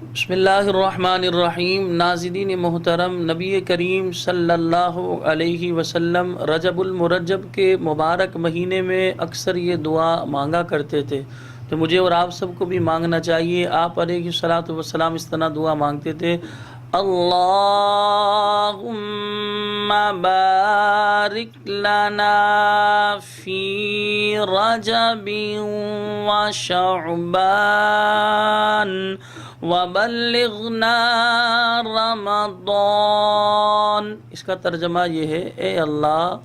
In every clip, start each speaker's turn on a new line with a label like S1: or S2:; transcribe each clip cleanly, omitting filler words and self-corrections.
S1: بسم اللہ الرحمن الرحیم۔ ناظرین محترم، نبی کریم صلی اللہ علیہ وسلم رجب المرجب کے مبارک مہینے میں اکثر یہ دعا مانگا کرتے تھے، تو مجھے اور آپ سب کو بھی مانگنا چاہیے۔ آپ علیہ الصلاۃ والسلام اس طرح دعا مانگتے تھے: اللہم بارک لنا فی رجب و شعبان وبلغنا رمضان۔ اس کا ترجمہ یہ ہے: اے اللہ،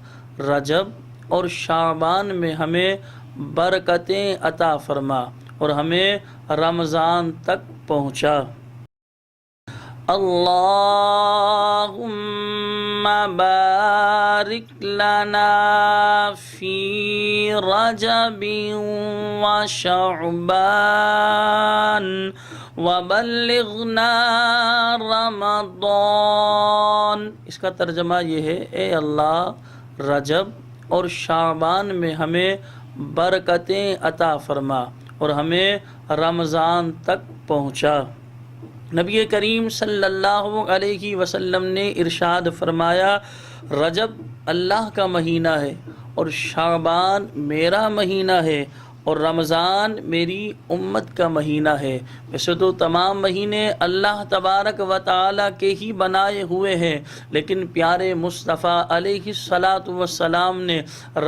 S1: رجب اور شعبان میں ہمیں برکتیں عطا فرما اور ہمیں رمضان تک پہنچا۔ اللہم بارک لنا فی رجب و شعبان وبلغنا رمضان۔ اس کا ترجمہ یہ ہے: اے اللہ، رجب اور شعبان میں ہمیں برکتیں عطا فرما اور ہمیں رمضان تک پہنچا۔ نبی کریم صلی اللہ علیہ وسلم نے ارشاد فرمایا: رجب اللہ کا مہینہ ہے اور شعبان میرا مہینہ ہے اور رمضان میری امت کا مہینہ ہے۔ ویسے تو تمام مہینے اللہ تبارک و تعالیٰ کے ہی بنائے ہوئے ہیں، لیکن پیارے مصطفیٰ علیہ الصلاۃ والسلام نے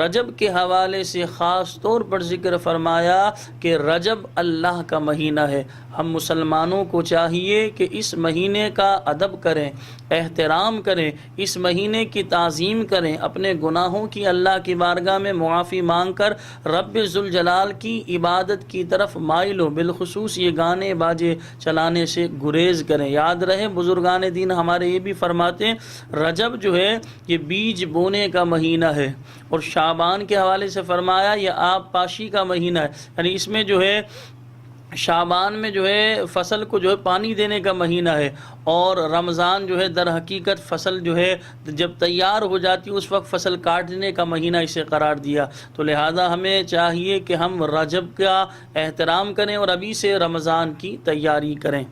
S1: رجب کے حوالے سے خاص طور پر ذکر فرمایا کہ رجب اللہ کا مہینہ ہے۔ ہم مسلمانوں کو چاہیے کہ اس مہینے کا ادب کریں، احترام کریں، اس مہینے کی تعظیم کریں، اپنے گناہوں کی اللہ کی بارگاہ میں معافی مانگ کر رب ذوالجلال کی عبادت کی طرف مائل ہو۔ بالخصوص یہ گانے باجے چلانے سے گریز کریں۔ یاد رہے، بزرگان دین ہمارے یہ بھی فرماتے ہیں رجب جو ہے یہ بیج بونے کا مہینہ ہے، اور شعبان کے حوالے سے فرمایا یہ آب پاشی کا مہینہ ہے، یعنی اس میں جو ہے شعبان میں جو ہے فصل کو جو ہے پانی دینے کا مہینہ ہے، اور رمضان جو ہے در حقیقت فصل جو ہے جب تیار ہو جاتی ہے اس وقت فصل کاٹنے کا مہینہ اسے قرار دیا۔ تو لہذا ہمیں چاہیے کہ ہم رجب کا احترام کریں اور ابھی سے رمضان کی تیاری کریں۔